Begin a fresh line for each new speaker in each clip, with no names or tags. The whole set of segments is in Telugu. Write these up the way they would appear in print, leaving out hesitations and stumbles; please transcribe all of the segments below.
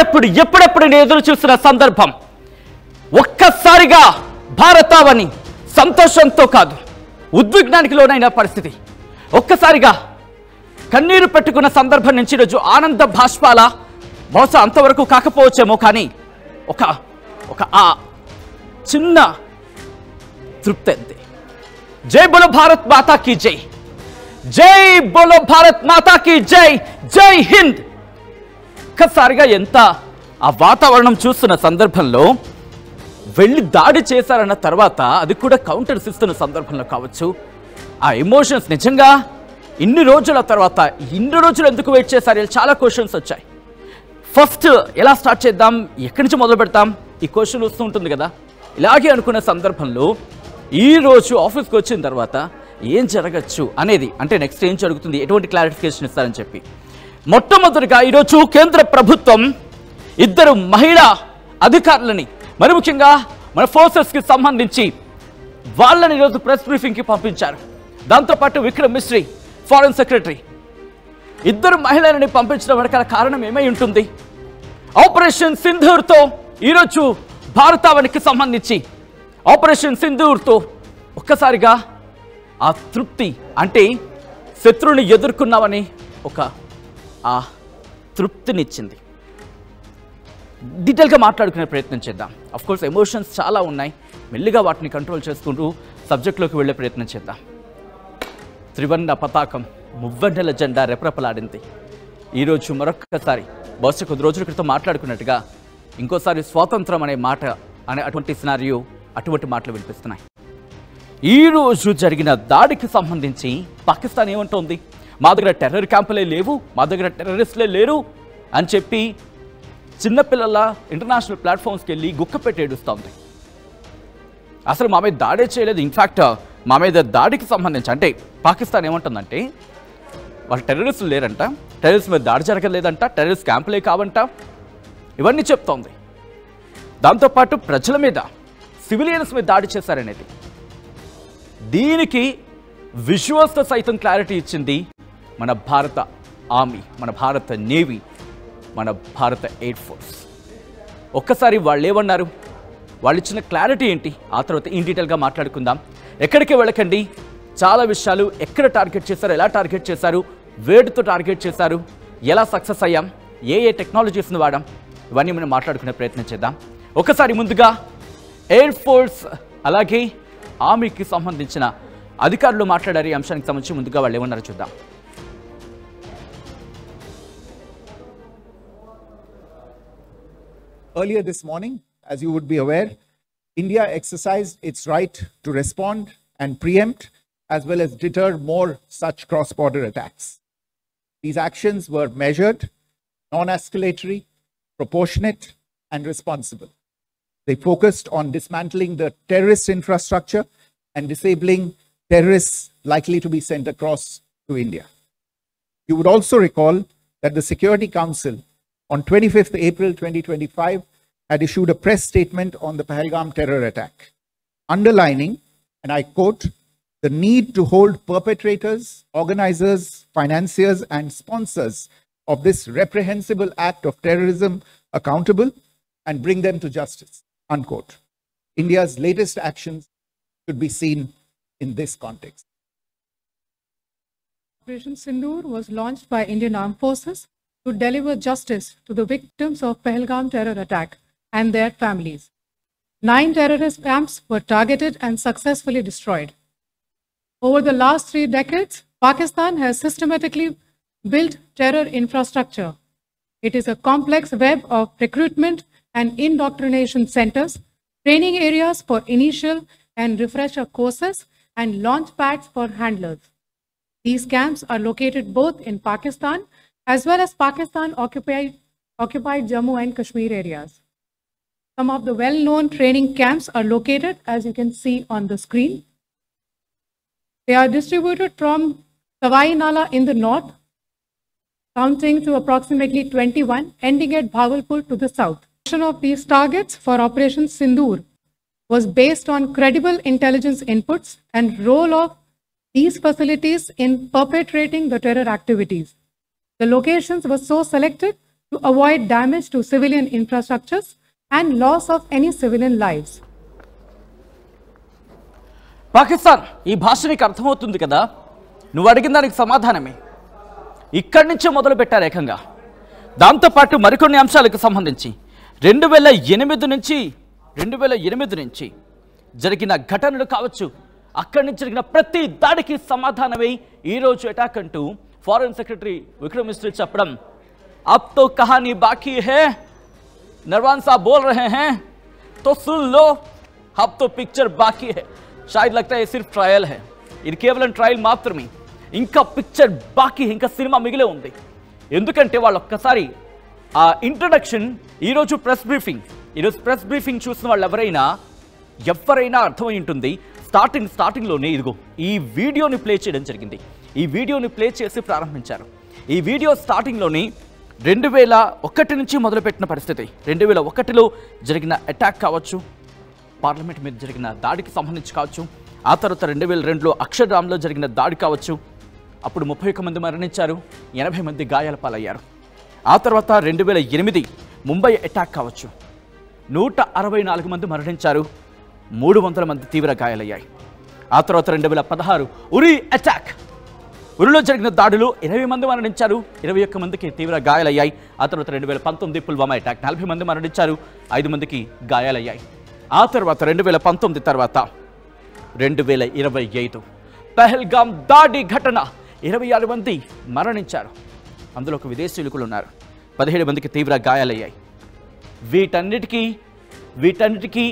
ఎప్పుడెప్పుడు ఎదురు చూసిన సందర్భం. ఒక్కసారిగా భారతావని సంతోషంతో కాదు ఉద్విగ్నానికి లోనైన పరిస్థితి. ఒక్కసారిగా కన్నీరు పెట్టుకున్న సందర్భం నుంచి ఈరోజు ఆనంద భాష్పాల బహుశా అంతవరకు కాకపోవచ్చేమో, కానీ ఒక ఆ చిన్న తృప్తి అంతే. జై బోలో భారత్ మాతా కీ జై, జై బోలో భారత్ మాతా కీ జై, జై హింద్. ఒక్కసారిగా ఎంత ఆ వాతావరణం చూస్తున్న సందర్భంలో వెళ్ళి దాడి చేశారన్న తర్వాత అది కూడా కౌంటర్స్ ఇస్తున్న సందర్భంలో కావచ్చు, ఆ ఎమోషన్స్ నిజంగా ఇన్ని రోజుల తర్వాత ఇన్ని రోజులు ఎందుకు వెయిట్ చేశారు, చాలా క్వశ్చన్స్ వచ్చాయి. ఫస్ట్ ఎలా స్టార్ట్ చేద్దాం, ఎక్కడి నుంచి మొదలు పెడతాం, ఈ క్వశ్చన్ వస్తూ ఉంటుంది కదా. ఇలాగే అనుకున్న సందర్భంలో ఈరోజు ఆఫీస్కి వచ్చిన తర్వాత ఏం జరగచ్చు అనేది, అంటే నెక్స్ట్ ఏం జరుగుతుంది, ఎటువంటి క్లారిఫికేషన్ ఇస్తారని చెప్పి మొట్టమొదటిగా ఈరోజు కేంద్ర ప్రభుత్వం ఇద్దరు మహిళా అధికారులని, మరి ముఖ్యంగా మన ఫోర్సెస్కి సంబంధించి వాళ్ళని ఈరోజు ప్రెస్ బ్రీఫింగ్కి పంపించారు. దాంతోపాటు విక్రమ్ మిశ్రీ ఫారెన్ సెక్రటరీ, ఇద్దరు మహిళలని పంపించడం వెనకాల కారణం ఏమై ఉంటుంది? ఆపరేషన్ సింధూర్తో ఈరోజు భారతావనికి సంబంధించి ఆపరేషన్ సింధూర్తో ఒక్కసారిగా ఆ తృప్తి, అంటే శత్రువుని ఎదుర్కొన్నామని ఆ తృప్తినిచ్చింది. డీటెయిల్గా మాట్లాడుకునే ప్రయత్నం చేద్దాం. అఫ్కోర్స్ ఎమోషన్స్ చాలా ఉన్నాయి, మెల్లిగా వాటిని కంట్రోల్ చేసుకుంటూ సబ్జెక్ట్లోకి వెళ్ళే ప్రయత్నం చేద్దాం. త్రివర్ణ పతాకం, మువ్వన్నెల జెండా రెపరెపలాడింది. ఈరోజు మరొక్కసారి బహుశా కొద్ది రోజుల క్రితం మాట్లాడుకున్నట్టుగా ఇంకోసారి స్వాతంత్రం అనే మాట అనే అటువంటి సినారియో, అటువంటి మాటలు వినిపిస్తున్నాయి. ఈరోజు జరిగిన దాడికి సంబంధించి పాకిస్తాన్ ఏమంటోంది? మా దగ్గర టెర్రర్ క్యాంపులే లేవు, మా దగ్గర టెర్రరిస్టులే లేరు అని చెప్పి చిన్నపిల్లల ఇంటర్నేషనల్ ప్లాట్ఫామ్స్కి వెళ్ళి గుక్కపెట్టి ఏడుస్తోంది. అసలు మా మీద దాడే చేయలేదు. ఇన్ఫ్యాక్ట్ మా మీద దాడికి సంబంధించి అంటే పాకిస్తాన్ ఏమంటుందంటే వాళ్ళు టెర్రరిస్టులు లేరంట, టెర్రరిస్ట్ మీద దాడి జరగలేదంట, టెర్రరిస్ట్ క్యాంపులే కావంట, ఇవన్నీ చెప్తోంది. దాంతోపాటు ప్రజల మీద, సివిలియన్స్ మీద దాడి చేశారనేది, దీనికి విజువల్స్తో సైతం క్లారిటీ ఇచ్చింది మన భారత ఆర్మీ, మన భారత నేవీ, మన భారత ఎయిర్ ఫోర్స్. ఒక్కసారి వాళ్ళు ఏమన్నారు, వాళ్ళు ఇచ్చిన క్లారిటీ ఏంటి, ఆ తర్వాత ఇన్ డీటెయిల్గా మాట్లాడుకుందాం. ఎక్కడికి వెళ్ళకండి, చాలా విషయాలు, ఎక్కడ టార్గెట్ చేశారు, ఎలా టార్గెట్ చేశారు, వేడితో టార్గెట్ చేశారు, ఎలా సక్సెస్ అయ్యాం, ఏ టెక్నాలజీస్ని వాడాం, ఇవన్నీ మనం మాట్లాడుకునే ప్రయత్నం చేద్దాం. ఒకసారి ముందుగా ఎయిర్ ఫోర్స్ అలాగే ఆర్మీకి సంబంధించిన అధికారులు మాట్లాడారు. ఈ అంశానికి సంబంధించి ముందుగా వాళ్ళు ఏమన్నారో చూద్దాం.
Earlier this morning, as you would be aware, India exercised its right to respond and preempt as well as deter more such cross-border attacks. These actions were measured, non-escalatory, proportionate, and responsible. They focused on dismantling the terrorist infrastructure and disabling terrorists likely to be sent across to India. You would also recall that the Security Council on 25th April 2025 had issued a press statement on the Pahalgam terror attack, underlining, and I quote, the need to hold perpetrators, organizers, financiers, and sponsors of this reprehensible act of terrorism accountable and bring them to justice, unquote. India's latest actions should be seen in this context.
Operation Sindoor was launched by Indian Armed Forces to deliver justice to the victims of Pahalgam terror attack and their families. 9 terrorist camps were targeted and successfully destroyed. Over the last 3 decades, Pakistan has systematically built terror infrastructure. It is a complex web of recruitment and indoctrination centers, training areas for initial and refresher courses, and launch pads for handlers. These camps are located both in Pakistan as well as Pakistan occupied Jammu and Kashmir areas. Some of the well-known training camps are located, as you can see on the screen. They are distributed from Sawai Nala in the north, counting to approximately 21, ending at Bhagalpur to the south. Of these targets for Operation Sindoor was based on credible intelligence inputs and role of these facilities in perpetrating the terror activities. The locations were so selected to avoid damage to civilian infrastructures and loss of any civilian lives.
Pakistan ఈ భాష నీకు అర్థమవుతుంది కదా, నువ్వు అడిగిన దానికి సమాధానమే. ఇక్కడి నుంచే మొదలు పెట్టారు ఏకంగా. దాంతోపాటు మరికొన్ని అంశాలకు సంబంధించి 2008 నుంచి జరిగిన ఘటనలు కావచ్చు, అక్కడి నుంచి జరిగిన ప్రతి దాడికి సమాధానమే ఈరోజు అటాక్ అంటూ ఫారెన్ సెక్రటరీ విక్రమ్ మిస్రీ చెప్పడం. अब तो कहानी बाकी है, नरवान साहब बोल रहे हैं तो सुन लो, अब तो पिक्चर बाकी है. शायद लगता है ये सिर्फ ट्रायल है, ఇది కేవలం ట్రయల్ మాత్రమే, ఇంకా పిక్చర్ బాకీ, ఇంకా సినిమా మిగిలే ఉంది. ఎందుకంటే వాళ్ళు ఒక్కసారి ఆ ఇంట్రడక్షన్, ఈరోజు ప్రెస్ బ్రీఫింగ్ చూసిన వాళ్ళు ఎవరైనా అర్థమై ఉంటుంది. స్టార్టింగ్లోనే ఇదిగో ఈ వీడియోని ప్లే చేయడం జరిగింది. ఈ వీడియోని ప్లే చేసి ప్రారంభించారు. ఈ వీడియో స్టార్టింగ్లోని 2001 నుంచి మొదలుపెట్టిన పరిస్థితి. 2001లో జరిగిన అటాక్ కావచ్చు, పార్లమెంట్ మీద జరిగిన దాడికి సంబంధించి కావచ్చు, ఆ తర్వాత 2002లో అక్షర్ధామ్లో జరిగిన దాడి కావచ్చు, అప్పుడు 31 మంది మరణించారు, 80 మంది గాయాల పాలయ్యారు. ఆ తర్వాత 2008 ముంబై అటాక్ కావచ్చు, 164 మంది మరణించారు, 300 మంది తీవ్ర గాయాలయ్యాయి. ఆ తర్వాత 2016 ఉరి అటాక్, ఉరిలో జరిగిన దాడులు 20 మంది మరణించారు, 21 మందికి తీవ్ర గాయాలయ్యాయి. ఆ తర్వాత 2019 పుల్వామా అటాక్, 40 మంది మరణించారు, 5 మందికి గాయాలయ్యాయి. ఆ తర్వాత 2019 తర్వాత 2025 పహల్గామ్ దాడి ఘటన, 26 మంది మరణించారు, అందులో ఒక విదేశీయులు కూడా ఉన్నారు, 17 మందికి తీవ్ర గాయాలయ్యాయి. వీటన్నిటికీ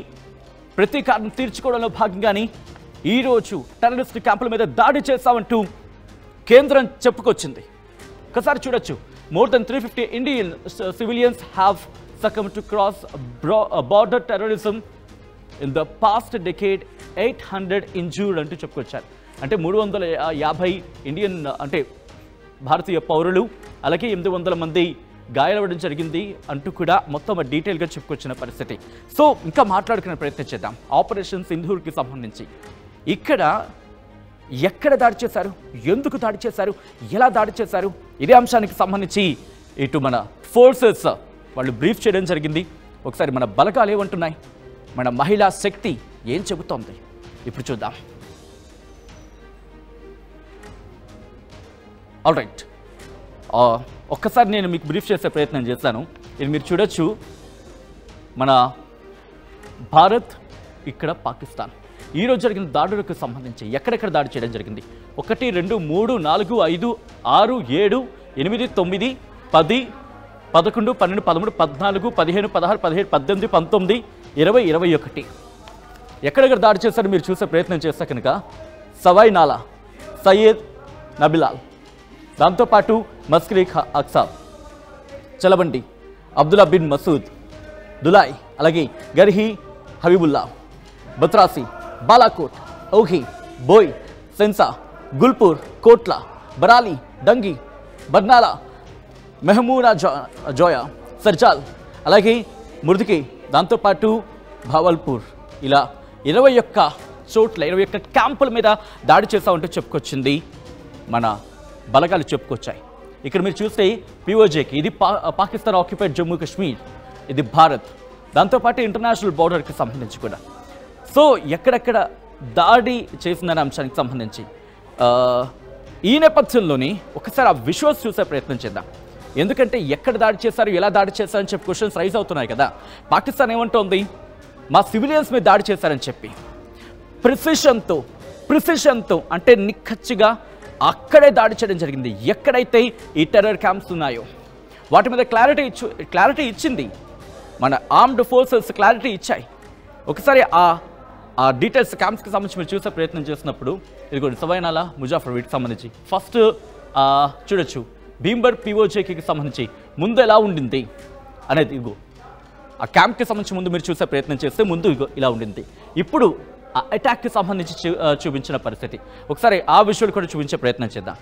ప్రతీకారం తీర్చుకోవడంలో భాగంగానే ఈరోజు టెర్రరిస్ట్ క్యాంపుల మీద దాడి చేశామంటూ కేంద్రం చెప్పుకొచ్చింది. ఒకసారి చూడొచ్చు, more than 350 Indian civilians have succumbed to cross border terrorism in the past decade, 800 injured అంటూ చెప్పుకొచ్చారు. అంటే 350 ఇండియన్ అంటే భారతీయ పౌరులు, అలాగే 800 మంది గాయాలవ్వడం జరిగింది అంటూ కూడా మొత్తం డీటెయిల్గా చెప్పుకొచ్చిన పరిస్థితి. సో ఇంకా మాట్లాడుకునే ప్రయత్నం చేద్దాం ఆపరేషన్ సింధూర్కి సంబంధించి. ఎక్కడ దాడి చేశారు, ఎందుకు దాడి చేశారు, ఎలా దాడి చేశారు, ఇదే అంశానికి సంబంధించి ఇటు మన ఫోర్సెస్ వాళ్ళు బ్రీఫ్ చేయడం జరిగింది. ఒకసారి మన బలగాలు ఏమంటున్నాయి, మన మహిళా శక్తి ఏం చెబుతోంది, ఇప్పుడు చూద్దాం. ఆల్ రైట్, ఒక్కసారి నేను మీకు బ్రీఫ్ చేసే ప్రయత్నం చేస్తాను. ఇది మీరు చూడొచ్చు, మన భారత్, ఇక్కడ పాకిస్తాన్. ఈరోజు జరిగిన దాడులకు సంబంధించి ఎక్కడెక్కడ దాడి చేయడం జరిగింది, 1, 2, 3, 4, 5, 6, 7, 8, 9, 10, 11, 12, 13, 14, 15, 16, 17, 18, 19, 20, 21 ఎక్కడెక్కడ దాడి చేశారో మీరు చూసే ప్రయత్నం చేస్తే కనుక సవాయ్ నాలా, సయ్యద్ నబిలాల్, దాంతోపాటు మస్కరీ అక్సా, చలబండి, అబ్దుల్లా బిన్ మసూద్, దులాయ్, అలాగే గర్హి హబీబుల్లా, బత్రాసి, బాలాకోట్, ఓహి, బోయ్, సెన్సా, గుల్పూర్, కోట్లా, బరాలి, డంగి, బర్నాలా, మెహమూనా జోయా, సర్జాల్, అలాగే ముర్దికి, దాంతోపాటు భావల్పూర్, ఇలా 21 చోట్ల 21 క్యాంపుల మీద దాడి చేస్తామంటూ చెప్పుకొచ్చింది మన బలగాలు చెప్పుకొచ్చాయి. ఇక్కడ మీరు చూస్తే పిఓజేకి, ఇది పాకిస్తాన్ ఆక్యుపైడ్ జమ్మూ కాశ్మీర్, ఇది భారత్, దాంతోపాటు ఇంటర్నేషనల్ బోర్డర్కి సంబంధించి కూడా. సో ఎక్కడెక్కడ దాడి చేసిందనే అంశానికి సంబంధించి ఈ నేపథ్యంలోని ఒకసారి ఆ విజువల్స్ చూసే ప్రయత్నం చేద్దాం. ఎందుకంటే ఎక్కడ దాడి చేశారు, ఎలా దాడి చేశారని చెప్పి క్వశ్చన్స్ రైజ్ అవుతున్నాయి కదా. పాకిస్తాన్ ఏమంటోంది, మా సివిలియన్స్ మీద దాడి చేశారని చెప్పి ప్రిసిషన్తో అంటే నిక్కచ్చిగా అక్కడే దాడి చేయడం జరిగింది. ఎక్కడైతే ఈ టెర్రర్ క్యాంప్స్ ఉన్నాయో వాటి మీద క్లారిటీ ఇచ్చింది మన ఆర్మ్డ్ ఫోర్సెస్, క్లారిటీ ఇచ్చాయి. ఒకసారి ఆ డీటెయిల్స్ క్యాంప్స్కి సంబంధించి మీరు చూసే ప్రయత్నం చేసినప్పుడు ఇదిగోండి సవైనాలా, ముజాఫర్, వీటికి సంబంధించి ఫస్ట్ చూడొచ్చు భీంబర్ పిఓజేకి సంబంధించి ముందు ఎలా ఉండింది అనేది. ఇదిగో ఆ క్యాంప్కి సంబంధించి ముందు మీరు చూసే ప్రయత్నం చేస్తే ముందు ఇగో ఇలా ఉండింది. ఇప్పుడు ఆ అటాక్కి సంబంధించి చూపించిన పరిస్థితి ఒకసారి ఆ విజువల్ కూడా చూపించే ప్రయత్నం చేద్దాం.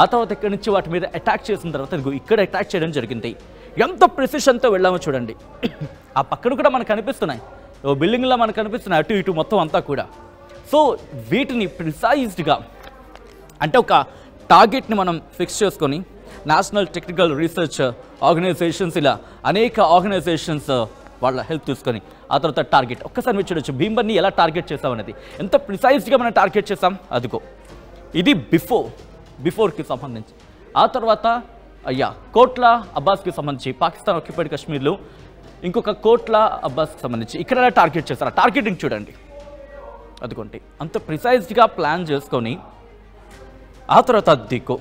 ఆ తర్వాత ఇక్కడి నుంచి వాటి మీద అటాక్ చేసిన తర్వాత ఇదిగో ఇక్కడ అటాక్ చేయడం జరిగింది. ఎంత ప్రిసిషన్తో వెళ్ళామో చూడండి. ఆ పక్కన కూడా మనకు కనిపిస్తున్నాయి, ఓ బిల్డింగ్లో మనకు కనిపిస్తున్నాయి, అటు ఇటు మొత్తం అంతా కూడా. సో వీటిని ప్రిసైజ్డ్గా అంటే ఒక టార్గెట్ని మనం ఫిక్స్ చేసుకొని నేషనల్ టెక్నికల్ రీసెర్చ్ ఆర్గనైజేషన్స్, ఇలా అనేక ఆర్గనైజేషన్స్ వాళ్ళ హెల్ప్ తీసుకొని ఆ తర్వాత టార్గెట్ ఒక్కసారి మీరు చూడొచ్చు భీంబర్ని ఎలా టార్గెట్ చేసామనేది, ఎంత ప్రిసైజ్గా మనం టార్గెట్ చేసాం. అదిగో ఇది బిఫోర్కి సంబంధించి. ఆ తర్వాత కోట్లా అబ్బాస్కి సంబంధించి పాకిస్తాన్ ఆక్యుపైడ్ కాశ్మీర్లో ఇంకొక కోట్లా అబ్బాస్కి సంబంధించి ఇక్కడ టార్గెట్ చేస్తారు. ఆ టార్గెటింగ్ చూడండి, అదిగోండి అంత ప్రిసైజ్గా ప్లాన్ చేసుకొని ఆ తర్వాత దిక్కు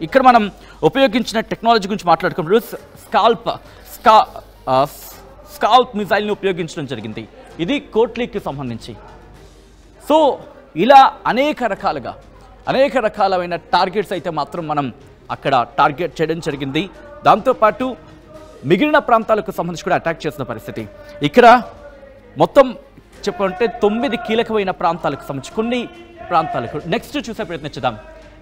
ఇక్కడ మనం ఉపయోగించిన టెక్నాలజీ గురించి మాట్లాడుకున్నప్పుడు స్కాల్ప్ మిసైల్ని ఉపయోగించడం జరిగింది. ఇది కోట్లీకి సంబంధించి. సో ఇలా అనేక రకాలైన టార్గెట్స్ అయితే మాత్రం మనం అక్కడ టార్గెట్ చేయడం జరిగింది. దాంతోపాటు మిగిలిన ప్రాంతాలకు సంబంధించి కూడా అటాక్ చేసిన పరిస్థితి. ఇక్కడ మొత్తం చెప్పాలంటే 9 కీలకమైన ప్రాంతాలకు సంబంధించి కొన్ని ప్రాంతాలకు నెక్స్ట్ చూసే ప్రయత్నించుదాం.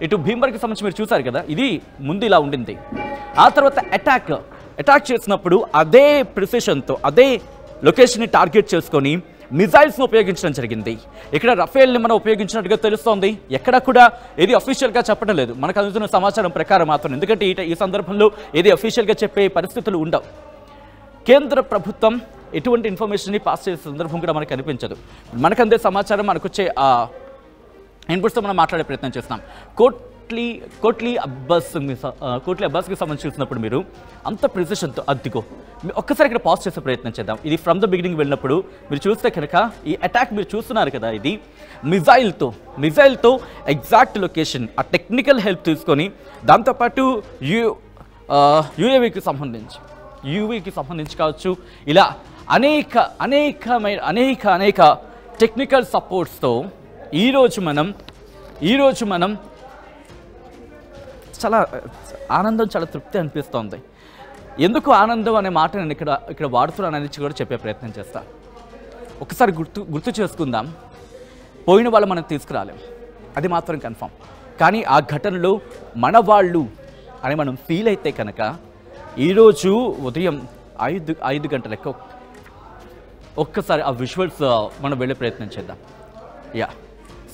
ఇటు భీంబర్కి సంబంధించి మీరు చూసారు కదా, ఇది ముందు ఇలా ఉండింది. ఆ తర్వాత అటాక్ చేసినప్పుడు అదే ప్రిసిషన్తో అదే లొకేషన్ని టార్గెట్ చేసుకొని మిజైల్స్ను ఉపయోగించడం జరిగింది. ఇక్కడ రఫేల్ని మనం ఉపయోగించినట్టుగా తెలుస్తోంది. ఎక్కడ కూడా ఏది అఫీషియల్గా చెప్పడం లేదు, మనకు అందుతున్న సమాచారం ప్రకారం మాత్రం. ఎందుకంటే ఈ సందర్భంలో ఏది అఫీషియల్గా చెప్పే పరిస్థితులు ఉండవు. కేంద్ర ప్రభుత్వం ఎటువంటి ఇన్ఫర్మేషన్ని పాస్ చేసే సందర్భం కూడా మనకు కనిపించదు. మనకు అందే సమాచారం మనకొచ్చే ఇన్పుట్స్తో మనం మాట్లాడే ప్రయత్నం చేస్తున్నాం. కోట్లీ అబ్బాస్కి సంబంధించి చూసినప్పుడు మీరు అంత ప్రిసిషన్తో అద్దిగో ఒక్కసారి ఇక్కడ పాజ్ చేసే ప్రయత్నం చేద్దాం. ఇది ఫ్రమ్ ద బిగినింగ్ వెళ్ళినప్పుడు మీరు చూస్తే కనుక ఈ అటాక్ మీరు చూస్తున్నారు కదా, ఇది మిజైల్తో ఎగ్జాక్ట్ లొకేషన్ ఆ టెక్నికల్ హెల్ప్ తీసుకొని దాంతోపాటు యూఏవీకి సంబంధించి కావచ్చు, ఇలా అనేక టెక్నికల్ సపోర్ట్స్తో ఈరోజు మనం చాలా ఆనందం, చాలా తృప్తి అనిపిస్తోంది. ఎందుకు ఆనందం అనే మాట నేను ఇక్కడ వాడుతున్నాను అనేది కూడా చెప్పే ప్రయత్నం చేస్తాను. ఒకసారి గుర్తు చేసుకుందాం. పోయిన వాళ్ళు మనం తీసుకురాలేం, అది మాత్రం కన్ఫామ్. కానీ ఆ ఘటనలో మన వాళ్ళు అని మనం ఫీల్ అయితే కనుక ఈరోజు ఉదయం 5 గంటలకు ఒక్కసారి ఆ విజువల్స్ మనం వెళ్ళే ప్రయత్నం చేద్దాం.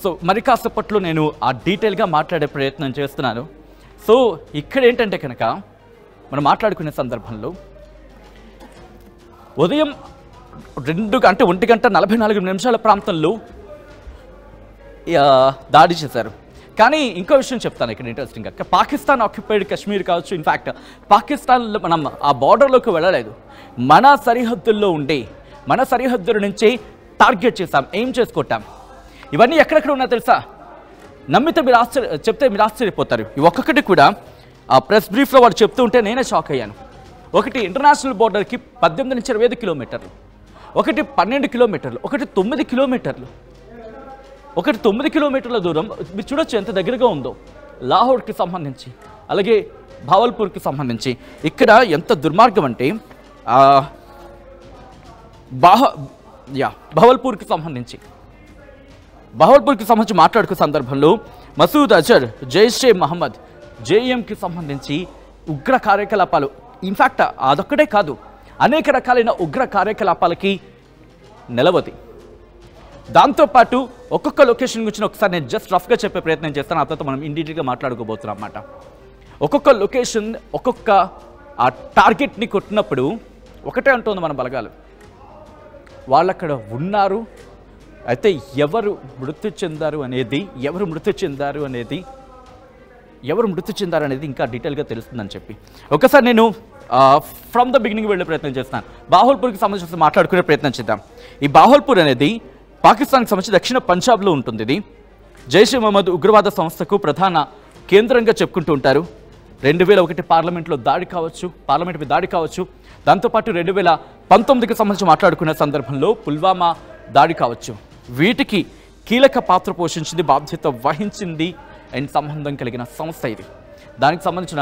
సో మరి కాసేపట్లో నేను ఆ డీటెయిల్గా మాట్లాడే ప్రయత్నం చేస్తున్నాను. సో ఇక్కడ ఏంటంటే కనుక మనం మాట్లాడుకునే సందర్భంలో ఉదయం 1:44 ప్రాంతంలో దాడి చేశారు. కానీ ఇంకో విషయం చెప్తాను ఇక్కడ ఇంట్రెస్టింగ్గా. పాకిస్తాన్ ఆక్యుపైడ్ కాశ్మీర్ కావచ్చు, ఇన్ఫ్యాక్ట్ పాకిస్తాన్లో మనం ఆ బార్డర్లోకి వెళ్ళలేదు, మన సరిహద్దుల నుంచి టార్గెట్ చేశాం, ఏం చేసుకొట్టాం. ఇవన్నీ ఎక్కడెక్కడ ఉన్నా తెలుసా? నమ్మితే మీరు ఆశ్చర్యపోతారు. ఇవి ఒక్కొక్కటి కూడా ఆ ప్రెస్ బ్రీఫ్లో వాడు చెప్తూ ఉంటే నేనే షాక్ అయ్యాను. ఒకటి ఇంటర్నేషనల్ బోర్డర్కి 18 నుంచి 25 కిలోమీటర్లు, ఒకటి 12 కిలోమీటర్లు, ఒకటి 9 కిలోమీటర్లు, ఒకటి 9 కిలోమీటర్ల దూరం. మీరు చూడొచ్చు ఎంత దగ్గరగా ఉందో. లాహోర్కి సంబంధించి, అలాగే భావల్పూర్కి సంబంధించి. ఇక్కడ ఎంత దుర్మార్గం అంటే భావల్పూర్కి సంబంధించి మాట్లాడుకునే సందర్భంలో మసూద్ అజర్, జైషే మహమ్మద్, జేఎంకి సంబంధించి ఉగ్ర కార్యకలాపాలు, ఇన్ఫ్యాక్ట్ అదొక్కడే కాదు, అనేక రకాలైన ఉగ్ర కార్యకలాపాలకి నిలవది. దాంతోపాటు ఒక్కొక్క లొకేషన్ గురించి ఒకసారి నేను జస్ట్ రఫ్గా చెప్పే ప్రయత్నం చేస్తాను. ఆ తర్వాత మనం ఇండివిజువల్గా మాట్లాడుకోబోతున్నాం అన్నమాట. ఒక్కొక్క లొకేషన్ ఒక్కొక్క ఆ టార్గెట్ని కొట్టినప్పుడు ఒకటే అంటుంది మన బలగాలు, వాళ్ళక్కడ ఉన్నారు. అయితే ఎవరు మృతి చెందారు అనేది ఇంకా డీటెయిల్గా తెలుస్తుందని చెప్పి ఒకసారి నేను ఫ్రమ్ ద బిగినింగ్ వెళ్ళే ప్రయత్నం చేస్తాను. బాహుల్పూర్కి సంబంధించి మాట్లాడుకునే ప్రయత్నం చేద్దాం. ఈ బాహుల్పూర్ అనేది పాకిస్తాన్కి సంబంధించి దక్షిణ పంజాబ్లో ఉంటుంది. ఇది జైషే మహమ్మద్ ఉగ్రవాద సంస్థకు ప్రధాన కేంద్రంగా చెప్పుకుంటూ ఉంటారు. 2001 పార్లమెంట్లో దాడి కావచ్చు, దాంతోపాటు 2019కి సంబంధించి మాట్లాడుకునే సందర్భంలో పుల్వామా దాడి కావచ్చు, వీటికి కీలక పాత్ర పోషించింది, బాధ్యత వహించింది అండ్ సంబంధం కలిగిన సంస్థ ఇది. దానికి సంబంధించిన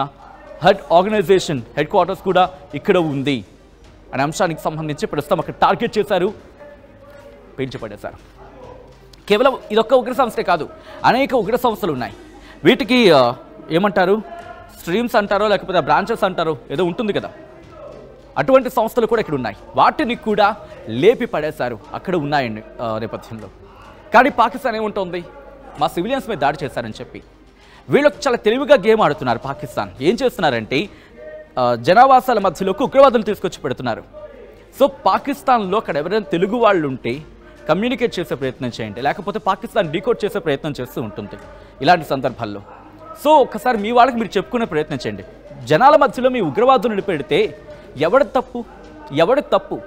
ఆర్గనైజేషన్ హెడ్ క్వార్టర్స్ కూడా ఇక్కడ ఉంది అనే అంశానికి సంబంధించి ప్రస్తుతం అక్కడ టార్గెట్ చేశారు, పేల్చిపడేశారు. కేవలం ఇదొక్క ఉగ్ర సంస్థే కాదు, అనేక ఉగ్ర సంస్థలు ఉన్నాయి. వీటికి ఏమంటారు, స్ట్రీమ్స్ అంటారో లేకపోతే బ్రాంచెస్ అంటారో ఏదో ఉంటుంది కదా, అటువంటి సంస్థలు కూడా ఇక్కడ ఉన్నాయి. వాటిని కూడా లేపి పడేశారు అక్కడ ఉన్నాయండి నేపథ్యంలో. కానీ పాకిస్తాన్ ఏముంటుంది, మా సివిలియన్స్ మీద దాడి చేశారని చెప్పి. వీళ్ళకి చాలా తెలివిగా గేమ్ ఆడుతున్నారు పాకిస్తాన్. ఏం చేస్తున్నారంటే జనావాసాల మధ్యలోకి ఉగ్రవాదులు తీసుకొచ్చి పెడుతున్నారు. సో పాకిస్తాన్లో అక్కడ ఎవరైనా తెలుగు వాళ్ళు ఉంటే కమ్యూనికేట్ చేసే ప్రయత్నం చేయండి, లేకపోతే పాకిస్తాన్ డీకోడ్ చేసే ప్రయత్నం చేస్తూ ఉంటుంది ఇలాంటి సందర్భాల్లో. సో ఒకసారి మీ వాళ్ళకి మీరు చెప్పుకునే ప్రయత్నం చేయండి. జనాల మధ్యలో మీ ఉగ్రవాదులను పెడితే ఎవడి తప్పు?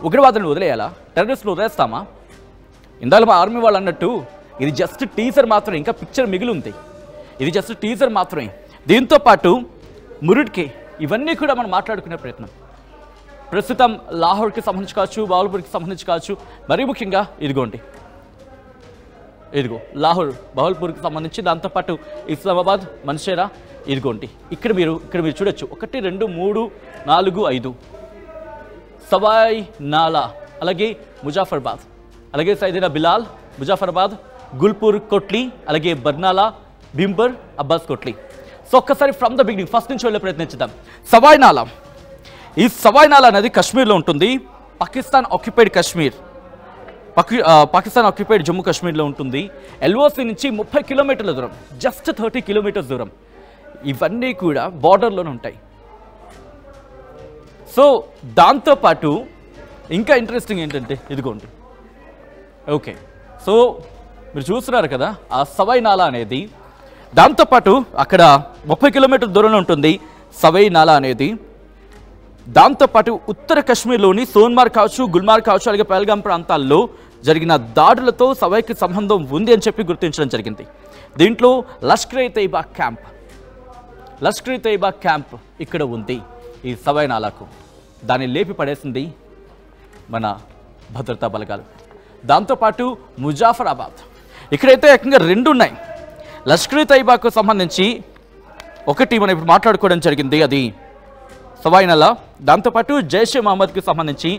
ఉగ్రవాదులను వదిలేయాలా? టెర్రరిస్టులు వదిలేస్తామా? ఇందాక మా ఆర్మీ వాళ్ళు అన్నట్టు ఇది జస్ట్ టీజర్ మాత్రమే, ఇంకా పిక్చర్ మిగిలి ఉంది. ఇది జస్ట్ టీజర్ మాత్రమే. దీంతో పాటు మురుడ్కి ఇవన్నీ కూడా మనం మాట్లాడుకునే ప్రయత్నం. ప్రస్తుతం లాహోర్కి సంబంధించి కావచ్చు, బహల్పూర్కి సంబంధించి కావచ్చు, మరీ ముఖ్యంగా ఇదిగో లాహోర్ బహల్పూర్కి సంబంధించి, దాంతోపాటు ఇస్లామాబాద్, మన్షేరా, ఇదిగోండి ఇక్కడ మీరు చూడొచ్చు 1 2 3 4 5 సవాయ్ నాలా, అలాగే ముజాఫర్బాద్, అలాగే సైదినా బిలాల్, ముజాఫర్బాద్, గుల్పూర్ కొట్లీ, అలాగే బర్నాలా, భీంపర్, అబ్బాస్ కొట్లీ. సో ఒక్కసారి ఫ్రమ్ ద బిగినింగ్ ఫస్ట్ నుంచి వెళ్ళే ప్రయత్నించుదాం. సవాయ్ నాలా, ఈ సవాయ్ నాలా అనేది కశ్మీర్లో ఉంటుంది. పాకిస్తాన్ ఆక్యుపైడ్ కాశ్మీర్, పాకిస్తాన్ ఆక్యుపైడ్ జమ్మూ కాశ్మీర్లో ఉంటుంది. ఎల్ఓసి నుంచి 30 కిలోమీటర్ల దూరం, జస్ట్ 30 కిలోమీటర్స్ దూరం. ఇవన్నీ కూడా బార్డర్లోనే ఉంటాయి. సో దాంతోపాటు ఇంకా ఇంట్రెస్టింగ్ ఏంటంటే ఇదిగోండి, ఓకే, సో మీరు చూస్తున్నారు కదా ఆ సవాయ్ నాలా అనేది. దాంతోపాటు అక్కడ 30 కిలోమీటర్ల దూరంలో ఉంటుంది సవాయ్ నాలా అనేది. దాంతోపాటు ఉత్తర కాశ్మీర్లోని సోన్మార్గ్ కావచ్చు, గుల్మార్గ్ కావచ్చు, అలాగే పహల్గాం ప్రాంతాల్లో జరిగిన దాడులతో సవాయ్కి సంబంధం ఉంది అని చెప్పి గుర్తించడం జరిగింది. దీంట్లో లష్కర్ ఎ తైబా క్యాంప్ ఇక్కడ ఉంది ఈ సవాయ్ నాలాకు. దాన్ని లేపి పడేసింది మన భద్రతా బలగాలు. దాంతోపాటు ముజాఫరాబాద్, ఇక్కడైతే ఏకంగా 2 ఉన్నాయి. లష్కర్ ఎ తైబాకు సంబంధించి ఒకటి మనం ఇప్పుడు మాట్లాడుకోవడం జరిగింది, అది సవాయ్ నాలా. దాంతోపాటు జైషే మహమ్మద్కి సంబంధించి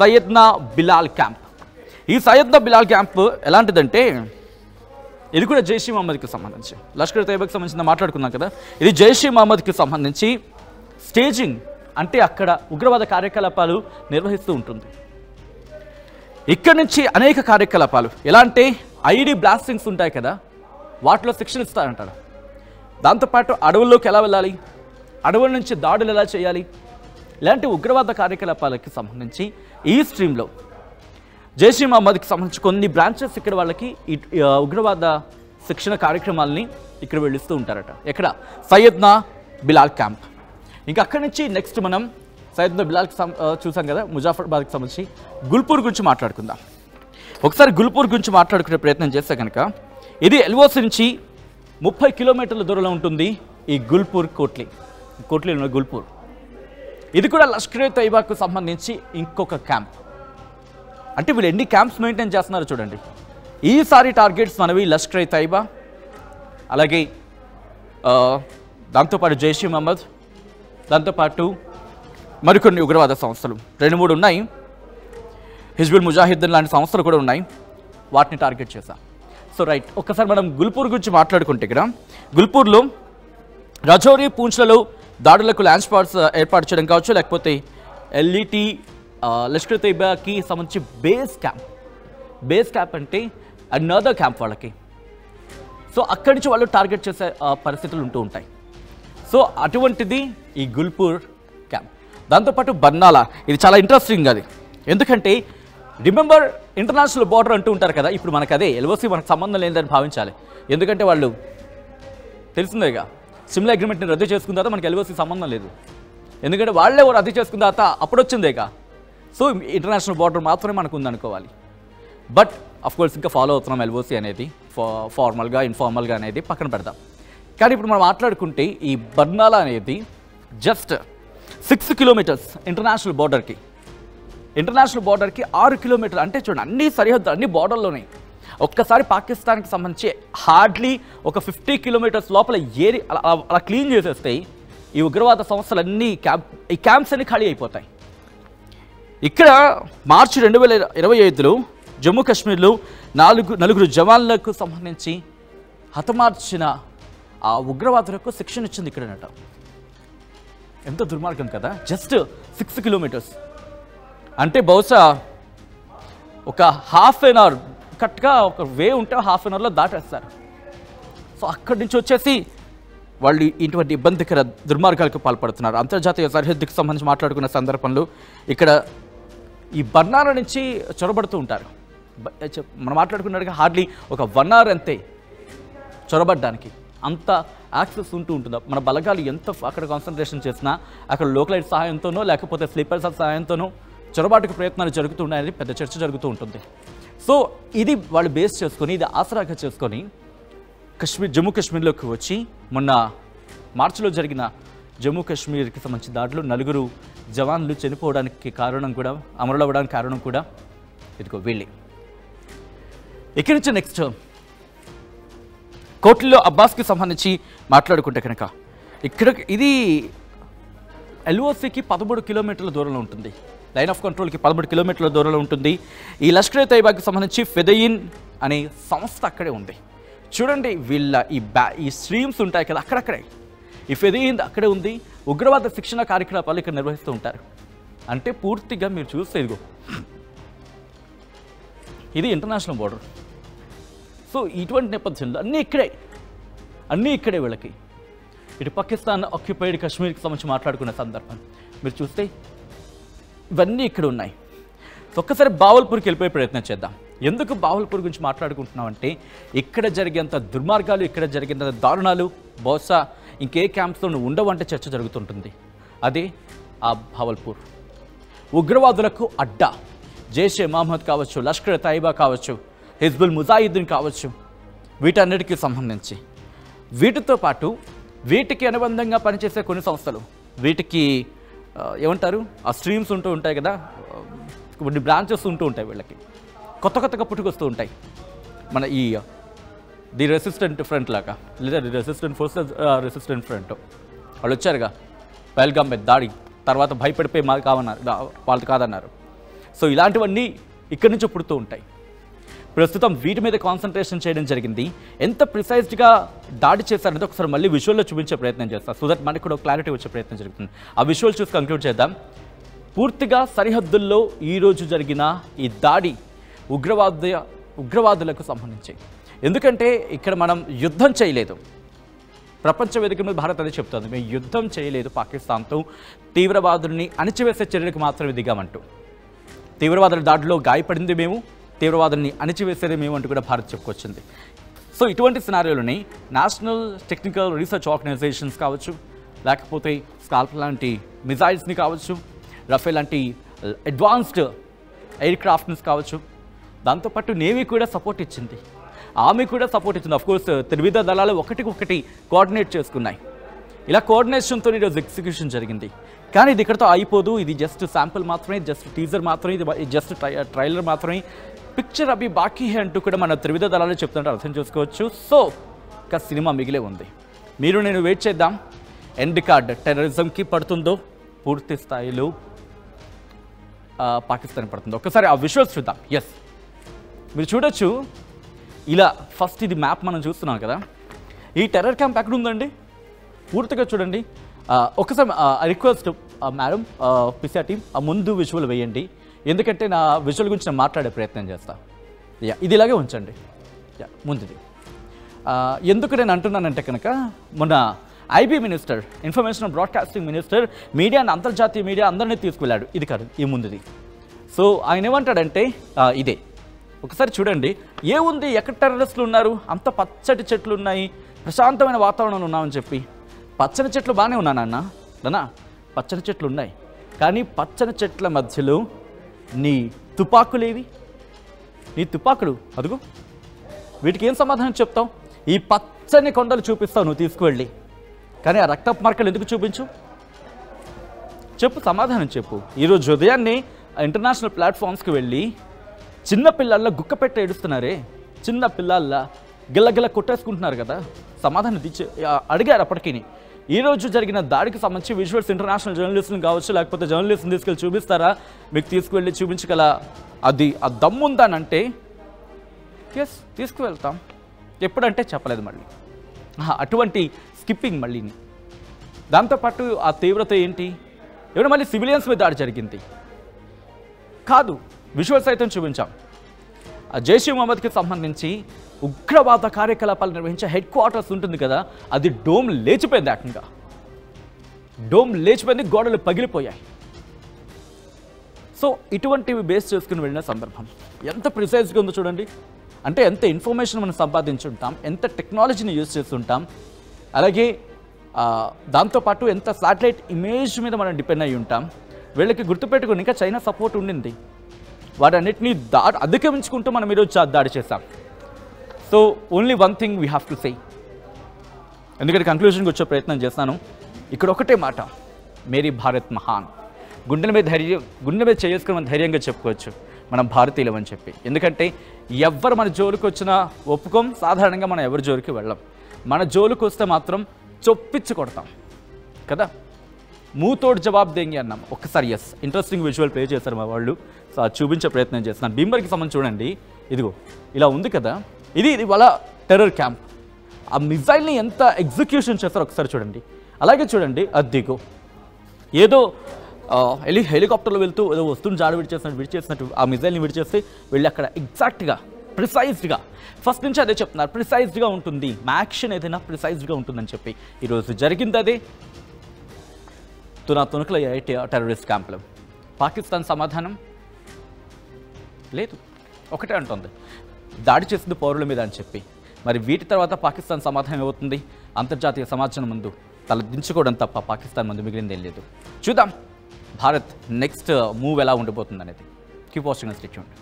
సయ్యద్నా బిలాల్ క్యాంప్. ఈ సయ్యద్నా బిలాల్ క్యాంప్ ఎలాంటిదంటే ఇది కూడా జైషే మహమ్మద్కి సంబంధించి, లష్కర్ ఎ తైబాకి సంబంధించిన మాట్లాడుకున్నాం కదా, ఇది జైషే మహమ్మద్కి సంబంధించి స్టేజింగ్, అంటే అక్కడ ఉగ్రవాద కార్యకలాపాలు నిర్వహిస్తూ ఉంటుంది. ఇక్కడ నుంచి అనేక కార్యకలాపాలు ఎలా అంటే ఐడి బ్లాస్టింగ్స్ ఉంటాయి కదా, వాటిలో శిక్షణ ఇస్తారంటారు. దాంతోపాటు అడవుల్లోకి ఎలా వెళ్ళాలి, అడవుల నుంచి దాడులు ఎలా చేయాలి, ఇలాంటి ఉగ్రవాద కార్యకలాపాలకి సంబంధించి ఈ స్ట్రీమ్లో జైషే మహమ్మద్కి సంబంధించి కొన్ని బ్రాంచెస్ ఇక్కడ వాళ్ళకి ఉగ్రవాద శిక్షణ కార్యక్రమాలని ఇక్కడ వెళ్ళిస్తూ ఉంటారట. ఎక్కడ? సయ్యద్నా బిలాల్ క్యాంప్. ఇంకా అక్కడి నుంచి నెక్స్ట్ మనం సయ్యద్నా బిలాల్కి చూసాం కదా, ముజాఫర్బాద్కి సంబంధించి గుల్పూర్ గురించి మాట్లాడుకుందాం. ఒకసారి గుల్పూర్ గురించి మాట్లాడుకునే ప్రయత్నం చేస్తే కనుక ఇది ఎల్ఓసి నుంచి 30 కిలోమీటర్ల దూరంలో ఉంటుంది ఈ గుల్పూర్ కోట్లీలో గుల్పూర్. ఇది కూడా లష్కర్ ఎ తైబాకు సంబంధించి ఇంకొక క్యాంప్. అంటే వీళ్ళు ఎన్ని క్యాంప్స్ మెయింటైన్ చేస్తున్నారో చూడండి. ఈసారి టార్గెట్స్ మనవి లష్కర్ ఎ తైబా, అలాగే దాంతోపాటు జైషే మహమ్మద్, దాంతోపాటు మరికొన్ని ఉగ్రవాద సంస్థలు 2-3 ఉన్నాయి. హిజ్బుల్ ముజాహిద్దీన్ లాంటి సంస్థలు కూడా ఉన్నాయి, వాటిని టార్గెట్ చేశాం. సో రైట్, ఒక్కసారి మనం గుల్పూర్ గురించి మాట్లాడుకుంటే ఇక్కడ గుల్పూర్లో రజౌరి, పూంచ్లలో దాడులకు ల్యాండ్ స్పాట్స్ ఏర్పాటు చేయడం కావచ్చు, లేకపోతే ఎల్ఈటి లష్కర్ ఎ తైబాకి సంబంధించి బేస్ క్యాంప్ అంటే అనదర్ క్యాంప్ వాళ్ళకి. సో అక్కడి నుంచి వాళ్ళు టార్గెట్ చేసే పరిస్థితులు ఉంటూ ఉంటాయి. సో అటువంటిది ఈ గుల్పూర్ క్యాంప్. దాంతోపాటు బర్నాలా, ఇది చాలా ఇంట్రెస్టింగ్ అది, ఎందుకంటే రిమెంబర్ ఇంటర్నేషనల్ బార్డర్ అంటూ ఉంటారు కదా, ఇప్పుడు మనకు అదే ఎల్ఓసి మనకు సంబంధం లేదని భావించాలి. ఎందుకంటే వాళ్ళు తెలిసిందేగా సిమ్లా అగ్రిమెంట్ని రద్దు చేసుకున్న తర్వాత మనకి ఎల్ఓసి సంబంధం లేదు, ఎందుకంటే వాళ్ళే రద్దు చేసుకున్న తర్వాత అప్పుడు వచ్చిందేగా. సో ఇంటర్నేషనల్ బార్డర్ మాత్రమే మనకు ఉందనుకోవాలి. బట్ అఫ్కోర్స్ ఇంకా ఫాలో అవుతున్నాం ఎల్ఓసి అనేది, ఫార్మల్గా ఇన్ఫార్మల్గా అనేది పక్కన పెడదాం. కానీ ఇప్పుడు మనం మాట్లాడుకుంటే ఈ బర్నాలా అనేది జస్ట్ 6 కిలోమీటర్స్ ఇంటర్నేషనల్ బార్డర్కి 6 కిలోమీటర్లు అంటే చూడండి, అన్ని సరిహద్దు అన్ని బార్డర్లోనే. ఒక్కసారి పాకిస్తాన్కి సంబంధించి హార్డ్లీ ఒక 50 కిలోమీటర్స్ లోపల ఏరి అలా క్లీన్ చేసేస్తే ఈ ఉగ్రవాద సంస్థలన్నీ ఈ క్యాంప్స్ అన్ని ఖాళీ అయిపోతాయి. ఇక్కడ మార్చి 2025లో జమ్మూ కాశ్మీర్లో 4 జవాన్లకు సంబంధించి హతమార్చిన ఆ ఉగ్రవాదులకు శిక్షణ ఇచ్చింది ఇక్కడనట. ఎంత దుర్మార్గం కదా, జస్ట్ 6 కిలోమీటర్స్ అంటే బహుశా ఒక ½ అన్ అవర్, కరెక్ట్గా ఒక వే ఉంటే ½ అన్ అవర్లో దాటేస్తారు. సో అక్కడి నుంచి వచ్చేసి వాళ్ళు ఇటువంటి ఇబ్బందికర దుర్మార్గాలకు పాల్పడుతున్నారు. అంతర్జాతీయ సరిహద్దుకు సంబంధించి మాట్లాడుకున్న సందర్భంలో ఇక్కడ ఈ బర్నాల నుంచి చొరబడుతూ ఉంటారు. మనం మాట్లాడుకున్నట్టుగా హార్డ్లీ ఒక 1 hour అంతే చొరబడ్డానికి, అంత యాక్సెస్ ఉంటూ ఉంటుంది. మన బలగాలు ఎంత అక్కడ కాన్సన్ట్రేషన్ చేసినా అక్కడ లోకలైట్ సహాయంతోనో లేకపోతే స్లీపర్స్ సహాయంతోనో చొరబాటుకు ప్రయత్నాలు జరుగుతున్నాయని పెద్ద చర్చ జరుగుతూ ఉంటుంది. సో ఇది వాళ్ళు బేస్ చేసుకొని, ఇది ఆసరాగా చేసుకొని జమ్మూ కాశ్మీర్లోకి వచ్చి మొన్న మార్చిలో జరిగిన జమ్మూ కాశ్మీర్కి సంబంధించిన దాంట్లో 4 జవాన్లు చనిపోవడానికి కారణం కూడా, అమరులవ్వడానికి కారణం కూడా ఇదిగో వీళ్ళే. ఇక్కడి నుంచి నెక్స్ట్ కోట్లలో అబ్బాస్కి సంబంధించి మాట్లాడుకుంటే కనుక ఇక్కడ ఇది ఎల్ఓసికి 13 కిలోమీటర్ల దూరంలో ఉంటుంది, లైన్ ఆఫ్ కంట్రోల్కి 13 కిలోమీటర్ల దూరంలో ఉంటుంది. ఈ లష్కర్ ఏ తైబాకి సంబంధించి ఫెదయిన్ అనే సంస్థ అక్కడే ఉంది. చూడండి వీళ్ళ ఈ స్ట్రీమ్స్ ఉంటాయి కదా అక్కడక్కడే, ఈ ఫెదయిన్ అక్కడే ఉంది. ఉగ్రవాద శిక్షణ కార్యకలాపాలు ఇక్కడ నిర్వహిస్తూ ఉంటారు. అంటే పూర్తిగా మీరు చూస్తే ఇదిగో ఇది ఇంటర్నేషనల్ బోర్డర్. సో ఇటువంటి నేపథ్యంలో అన్నీ ఇక్కడే వీళ్ళకి. ఇటు పాకిస్తాన్ ఆక్యుపైడ్ కాశ్మీర్కి సంబంధించి మాట్లాడుకునే సందర్భం మీరు చూస్తే ఇవన్నీ ఇక్కడ ఉన్నాయి. సో ఒక్కసారి బావల్పూర్కి వెళ్ళిపోయే ప్రయత్నం చేద్దాం. ఎందుకు బావల్పూర్ గురించి మాట్లాడుకుంటున్నామంటే ఇక్కడ జరిగేంత దుర్మార్గాలు, ఇక్కడ జరిగేంత దారుణాలు బహుశా ఇంకే క్యాంప్స్లో ఉండవంటే చర్చ జరుగుతుంటుంది. అదే ఆ బావల్పూర్. ఉగ్రవాదులకు అడ్డా జైషే మహమ్మద్ కావచ్చు, లష్కర్ ఏ తైబా కావచ్చు, హిజ్బుల్ ముజాహిద్దీన్ కావచ్చు, వీటన్నిటికీ సంబంధించి వీటితో పాటు వీటికి అనుబంధంగా పనిచేసే కొన్ని సంస్థలు, వీటికి ఏమంటారు ఆ స్ట్రీమ్స్ ఉంటూ ఉంటాయి కదా, కొన్ని బ్రాంచెస్ ఉంటూ ఉంటాయి. వీళ్ళకి కొత్తగా పుట్టుకొస్తూ ఉంటాయి. మన ది రెసిస్టెంట్ ఫ్రంట్ లాగా, లేదా the resistant forces resistant front వాళ్ళు వచ్చారుగా పహల్గామ్ మీద దాడి తర్వాత భయపడిపోయి మాది కావన్నారు, వాళ్ళు కాదన్నారు. సో ఇలాంటివన్నీ ఇక్కడి నుంచి పుడుతూ ఉంటాయి. ప్రస్తుతం వీటి మీద కాన్సన్ట్రేషన్ చేయడం జరిగింది. ఎంత ప్రిసైజ్డ్గా దాడి చేశారనేది ఒకసారి మళ్ళీ విజువల్లో చూపించే ప్రయత్నం చేస్తాం, సో దట్ మనకి కూడా క్లారిటీ వచ్చే ప్రయత్నం జరుగుతుంది. ఆ విజువల్ చూసి కంక్లూడ్ చేద్దాం. పూర్తిగా సరిహద్దుల్లో ఈరోజు జరిగిన ఈ దాడి ఉగ్రవాదులకు సంబంధించి. ఎందుకంటే ఇక్కడ మనం యుద్ధం చేయలేదు, ప్రపంచ వేదిక మీద భారత్ అదే చెప్తుంది, మేము యుద్ధం చేయలేదు పాకిస్తాన్తో, తీవ్రవాదుల్ని అణిచివేసే చర్యలకు మాత్రమే దిగామంటూ. తీవ్రవాదుల దాడిలో గాయపడింది మేము, తీవ్రవాదుల్ని అణిచివేసేది మేము అంటూ కూడా భారత్ చెప్పుకొచ్చింది. సో ఇటువంటి సినారియోలని నేషనల్ టెక్నికల్ రీసెర్చ్ ఆర్గనైజేషన్స్ కావచ్చు, లేకపోతే స్కాల్ప్ లాంటి మిజైల్స్ని కావచ్చు, రఫేల్ లాంటి అడ్వాన్స్డ్ ఎయిర్ క్రాఫ్ట్ని కావచ్చు, దాంతోపాటు నేవీ కూడా సపోర్ట్ ఇచ్చింది, ఆర్మీ కూడా సపోర్ట్ ఇచ్చింది. అఫ్కోర్స్ త్రివిధ దళాలు ఒకటికొకటి కోఆర్డినేట్ చేసుకున్నాయి. ఇలా కోఆర్డినేషన్తో ఈరోజు ఎగ్జిక్యూషన్ జరిగింది. కానీ ఇది ఇక్కడతో అయిపోదు, ఇది జస్ట్ శాంపుల్ మాత్రమే, జస్ట్ టీజర్ మాత్రమే, ఇది జస్ట్ ట్రైలర్ మాత్రమే, పిక్చర్ అవి బాకీ అంటూ కూడా మన త్రివిధ దళాలు చెప్తుంటే అర్థం చేసుకోవచ్చు. సో ఇంకా సినిమా మిగిలే ఉంది. మీరు నేను వెయిట్ చేద్దాం, ఎండ్ కార్డ్ టెర్రరిజంకి పడుతుందో పూర్తి స్థాయిలో పాకిస్తాన్ పడుతుందో. ఒకసారి ఆ విజువల్స్ చూద్దాం. ఎస్, మీరు చూడొచ్చు ఇలా. ఫస్ట్ ఇది మ్యాప్ మనం చూస్తున్నాం కదా, ఈ టెర్రర్ క్యాంప్ ఎక్కడ ఉందండి పూర్తిగా చూడండి. ఒకసారి రిక్వెస్ట్ మేడం, పిసిఆర్ టీమ్ ఆ ముందు విజువల్ వేయండి, ఎందుకంటే నా విజువల్ గురించి నేను మాట్లాడే ప్రయత్నం చేస్తాను. ఇది ఇలాగే ఉంచండి. ముందుది ఎందుకు నేను అంటున్నానంటే కనుక మొన్న IB minister, information and broadcasting minister మీడియాని, అంతర్జాతీయ మీడియా అందరినీ తీసుకువెళ్ళాడు. ఇది కాదు, ఈ ముందుది. సో ఆయన ఏమంటాడంటే ఇదే, ఒకసారి చూడండి ఏముంది, ఎక్కడ టెర్రరిస్టులు ఉన్నారు, అంత పచ్చటి చెట్లు ఉన్నాయి, ప్రశాంతమైన వాతావరణంలో ఉన్నామని చెప్పి. పచ్చని చెట్లు బాగానే ఉన్నానన్నా, పచ్చని చెట్లు ఉన్నాయి, కానీ పచ్చని చెట్ల మధ్యలో నీ తుపాకులేవి, నీ తుపాకులు అదుగు, వీటికి ఏం సమాధానం చెప్తావు? ఈ పచ్చని కొండలు చూపిస్తావు నువ్వు తీసుకువెళ్ళి, కానీ ఆ రక్తపు మార్కలు ఎందుకు చూపించు? చెప్పు, సమాధానం చెప్పు. ఈరోజు ఉదయాన్నే ఇంటర్నేషనల్ ప్లాట్ఫామ్స్కి వెళ్ళి చిన్న పిల్లల్లో గుక్క పెట్టి ఏడుస్తున్నారే, చిన్న పిల్లల్లా గిల్లగిల్ల కొట్టేసుకుంటున్నారు కదా, సమాధానం అడిగారు అప్పటికి. ఈరోజు జరిగిన దాడికి సంబంధించి విజువల్స్ ఇంటర్నేషనల్ జర్నలిస్టులు కావచ్చు, లేకపోతే జర్నలిస్ట్ని తీసుకెళ్ళి చూపిస్తారా? మీకు తీసుకువెళ్ళి చూపించగల అది ఆ దమ్ముందానంటే ఎస్ తీసుకువెళ్తాం. ఎప్పుడంటే చెప్పలేదు మళ్ళీ, అటువంటి స్కిప్పింగ్ మళ్ళీని. దాంతోపాటు ఆ తీవ్రత ఏంటి, ఏమైనా మళ్ళీ సివిలియన్స్ మీద దాడి జరిగింది కాదు, విజువల్స్ అయితే చూపించాం. ఆ జైషే మహమ్మద్కి సంబంధించి ఉగ్రవాద కార్యకలాపాలు నిర్వహించే హెడ్ క్వార్టర్స్ ఉంటుంది కదా, అది డోమ్ లేచిపోయింది. ఏకంగా డోమ్ లేచిపోయింది, గోడలు పగిలిపోయాయి. సో ఇటువంటివి బేస్ చేసుకుని వెళ్ళిన సందర్భం ఎంత ప్రిసైజ్గా ఉందో చూడండి. అంటే ఎంత ఇన్ఫర్మేషన్ మనం సంపాదించుంటాం, ఎంత టెక్నాలజీని యూజ్ చేస్తుంటాం, అలాగే దాంతోపాటు ఎంత శాటిలైట్ ఇమేజ్ మీద మనం డిపెండ్ అయి ఉంటాం. వీళ్ళకి గుర్తుపెట్టుకుని ఇంకా చైనా సపోర్ట్ ఉండింది. వాటన్నిటినీ అధిగమించుకుంటూ మనం ఈరోజు దాడి చేశాం. So only one thing we have to say, ఎందుకంటే కంక్లూజన్కి వచ్చే ప్రయత్నం చేస్తాను. ఇక్కడ ఒకటే మాట, మేరీ భారత్ మహాన్. గుండెల మీద చేసుకుని మనం ధైర్యంగా చెప్పుకోవచ్చు మనం భారతీయులం అని చెప్పి. ఎందుకంటే ఎవరు మన జోలికి వచ్చినా ఒప్పుకోం, సాధారణంగా మనం ఎవరి జోలికి వెళ్ళం. మన జోలికి వస్తే మాత్రం చొప్పించి కొడతాం కదా, మూతోడు జవాబు దేంగి అన్నాం. ఒక్కసారి ఎస్, ఇంట్రెస్టింగ్ విజువల్ ప్లే చేశారు మా వాళ్ళు. సో అది చూపించే ప్రయత్నం చేస్తున్నాను. భీంబర్కి సంబంధించి చూడండి, ఇదిగో ఇలా ఉంది కదా, ఇది వాళ్ళ టెర్రర్ క్యాంప్. ఆ మిజైల్ని ఎంత ఎగ్జిక్యూషన్ చేస్తారో ఒకసారి చూడండి. అలాగే చూడండి, అదిగో ఏదో హెలికాప్టర్లో వెళ్తూ ఏదో వస్తువుని జాడ విడిచేసినట్టు ఆ మిజైల్ని విడిచేస్తే వెళ్ళి అక్కడ ఎగ్జాక్ట్గా ప్రిసైజ్డ్గా ఫస్ట్ నుంచి అదే చెప్తున్నారు, ప్రిసైజ్డ్గా ఉంటుంది. మా యాక్షన్ ఏదైనా ప్రిసైజ్డ్గా ఉంటుందని చెప్పి ఈరోజు జరిగింది అదే. తునకలయ్యాయి టెర్రరిస్ట్ క్యాంపులు. పాకిస్తాన్ సమాధానం లేదు, ఒకటే అంటుంది, దాడి చేసింది పౌరుల మీద అని చెప్పి. మరి వీటి తర్వాత పాకిస్తాన్ సమాధానం ఏమవుతుంది? అంతర్జాతీయ సమాజం ముందు తలదించుకోవడం తప్ప పాకిస్తాన్ ముందు మిగిలిందేం లేదు. చూద్దాం భారత్ నెక్స్ట్ మూవ్ ఎలా ఉండబోతుంది అనేది. Keep watching and stay tuned.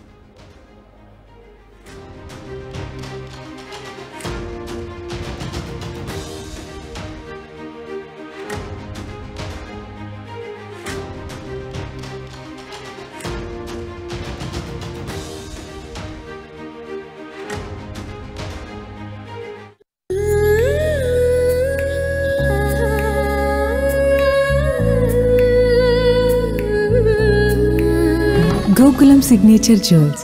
Gokulam Signature Jewels,